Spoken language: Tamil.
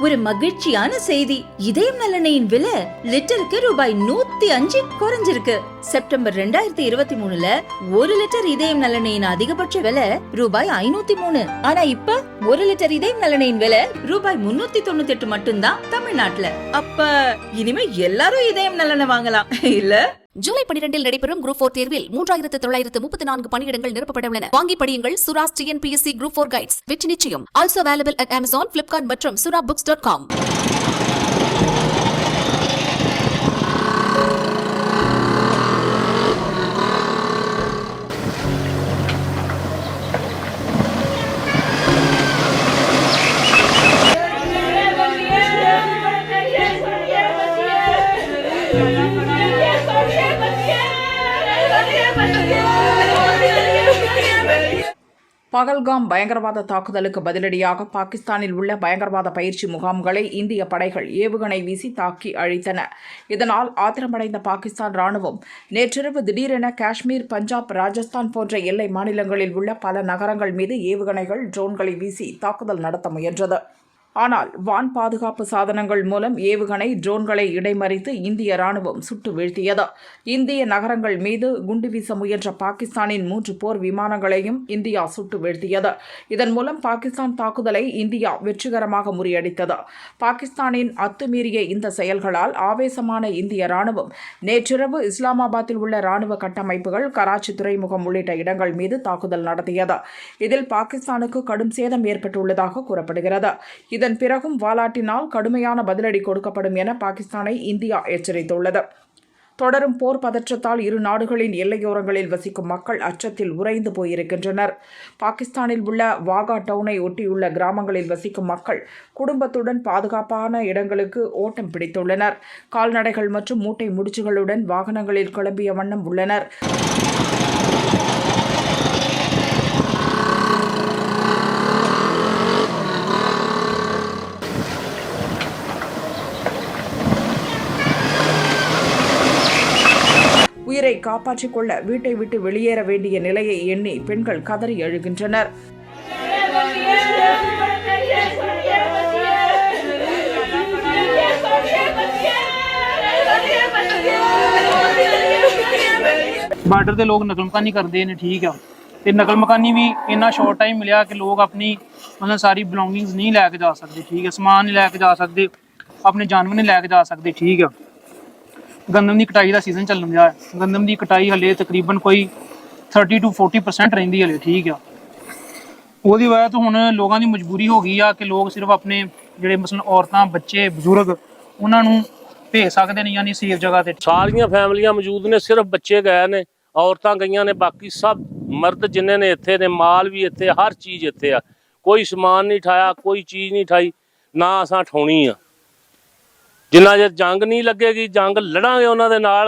ஒரு மகிழ்ச்சியான செய்தி. இதயம் நல்லெண்ணெயின் விலை லிட்டருக்கு ரூபாய் 105 குறைஞ்சிருக்கு. செப்டம்பர் 2023ல 1 லிட்டர் இதயம் நல்லெண்ணெயின் அதிகபட்ச விலை ரூபாய் 503. ஆனா இப்ப 1 லிட்டர் இதயம் நல்லெண்ணெயின் விலை ரூபாய் 398 மட்டும்தான் தமிழ்நாட்டுல. அப்ப இனிமே எல்லாரும் இதயம் நல்லெண்ணெய் வாங்கலாம் இல்ல? ஜூலை 12 நடைபெறும் குரூப் 4 தேர்வில் 3934 பணியிடங்கள் நிரப்பப்பட உள்ளன. வாங்கி படியுங்கள். Sura's TNPSC group 4 guides. வெற்றி நிச்சயம். Also available at Amazon, Flipkart மற்றும் surabooks.com. பகல்காம் பயங்கரவாத தாக்குதலுக்கு பதிலடியாக பாகிஸ்தானில் உள்ள பயங்கரவாத பயிற்சி முகாம்களை இந்திய படைகள் ஏவுகணை வீசி தாக்கி அழித்தன. இதனால் ஆத்திரமடைந்த பாகிஸ்தான் ராணுவம் நேற்றிரவு திடீரென காஷ்மீர், பஞ்சாப், ராஜஸ்தான் போன்ற எல்லை மாநிலங்களில் உள்ள பல நகரங்கள் மீது ஏவுகணைகள், ட்ரோன்களை வீசி தாக்குதல் நடத்த முயன்றது. ஆனால் வான் பாதுகாப்பு சாதனங்கள் மூலம் ஏவுகணை, ட்ரோன்களை இடைமறித்து இந்திய ராணுவம் சுட்டு வீழ்த்தியது. இந்திய நகரங்கள் மீது குண்டு வீச முயன்ற பாகிஸ்தானின் 3 போர் விமானங்களையும் இந்தியா சுட்டு வீழ்த்தியது. இதன் மூலம் பாகிஸ்தான் தாக்குதலை இந்தியா வெற்றிகரமாக முறியடித்தது. பாகிஸ்தானின் அத்துமீறிய இந்த செயல்களால் ஆவேசமான இந்திய ராணுவம் நேற்றிரவு இஸ்லாமாபாத்தில் உள்ள ராணுவ கட்டமைப்புகள், கராச்சி துறைமுகம் உள்ளிட்ட இடங்கள் மீது தாக்குதல் நடத்தியது. இதில் பாகிஸ்தானுக்கு கடும் சேதம் ஏற்பட்டுள்ளதாக கூறப்படுகிறது. இதன் பிறகும் வாலாட்டினால் கடுமையான பதிலடி கொடுக்கப்படும் என பாகிஸ்தானை இந்தியா எச்சரித்துள்ளது. தொடரும் போர் பதற்றத்தால் இரு நாடுகளின் எல்லையோரங்களில் வசிக்கும் மக்கள் அச்சத்தில் உறைந்து போயிருக்கின்றனர். பாகிஸ்தானில் உள்ள வாகா டவுனை ஒட்டியுள்ள கிராமங்களில் வசிக்கும் மக்கள் குடும்பத்துடன் பாதுகாப்பான இடங்களுக்கு ஓட்டம் பிடித்துள்ளனர். கால்நடைகள் மற்றும் மூட்டை முடிச்சுகளுடன் வாகனங்களில் கிளம்பிய வண்ணம் உள்ளனர். உயிரை காப்பாற்றிக் கொள்ள வீட்டை விட்டு வெளியேற வேண்டிய நிலையை எண்ணி பெண்கள் கதறி அழுகின்றனர். ਬਾਰਡਰ ਤੇ ਲੋਕ ਨਕਲ ਮਕਾਨੀ ਕਰਦੇ ਨੇ, ਠੀਕ ਆ, ਤੇ ਨਕਲ ਮਕਾਨੀ ਵੀ ਇੰਨਾ ਸ਼ਾਰਟ ਟਾਈਮ ਮਿਲਿਆ ਕਿ ਲੋਕ ਆਪਣੀ ਮਤਲਬ ਸਾਰੀ ਬਿਲੋਂਗਿੰਗਸ ਨਹੀਂ ਲੈ ਕੇ ਜਾ ਸਕਦੇ, ਠੀਕ ਹੈ, ਸਮਾਨ ਨਹੀਂ ਲੈ ਕੇ ਜਾ ਸਕਦੇ, ਆਪਣੇ ਜਾਨਵਰ ਨਹੀਂ ਲੈ ਕੇ ਜਾ ਸਕਦੇ, ਠੀਕ ਆ। ਗੰਦਮ ਦੀ ਕਟਾਈ ਦਾ ਸੀਜ਼ਨ ਚੱਲਣ ਦਿਆ ਹੈ। ਗੰਦਮ ਦੀ ਕਟਾਈ ਹਲੇ ਤਕਰੀਬਨ ਕੋਈ 30 to 40% ਰਹਿੰਦੀ ਹਲੇ, ਠੀਕ ਆ। ਉਹਦੀ ਵਜ੍ਹਾ ਤੋਂ ਹੁਣ ਲੋਕਾਂ ਦੀ ਮਜਬੂਰੀ ਹੋ ਗਈ ਆ ਕਿ ਲੋਕ ਸਿਰਫ ਆਪਣੇ ਜਿਹੜੇ ਮਸਲਨ ਔਰਤਾਂ, ਬੱਚੇ, ਬਜ਼ੁਰਗ ਉਹਨਾਂ ਨੂੰ ਭੇਜ ਸਕਦੇ ਨੇ, ਯਾਨੀ ਸੇਫ ਜਗ੍ਹਾ ਤੇ। ਸਾਰੀਆਂ ਫੈਮਲੀਆਂ ਮੌਜੂਦ ਨੇ, ਸਿਰਫ ਬੱਚੇ ਗਏ ਨੇ, ਔਰਤਾਂ ਗਈਆਂ ਨੇ, ਬਾਕੀ ਸਭ ਮਰਦ ਜਿੰਨੇ ਨੇ ਇੱਥੇ ਨੇ, ਮਾਲ ਵੀ ਇੱਥੇ, ਹਰ ਚੀਜ਼ ਇੱਥੇ ਆ। ਕੋਈ ਸਮਾਨ ਨਹੀਂ ਠਾਇਆ, ਕੋਈ ਚੀਜ਼ ਨਹੀਂ ਠਾਈ, ਨਾ ਅਸਾਂ ਠਾਉਣੀ ਆ। ਜਿੰਨਾ ਚਿਰ ਜੰਗ ਨਹੀਂ ਲੱਗੇਗੀ, ਜੰਗ ਲੜਾਂਗੇ ਉਹਨਾਂ ਦੇ ਨਾਲ।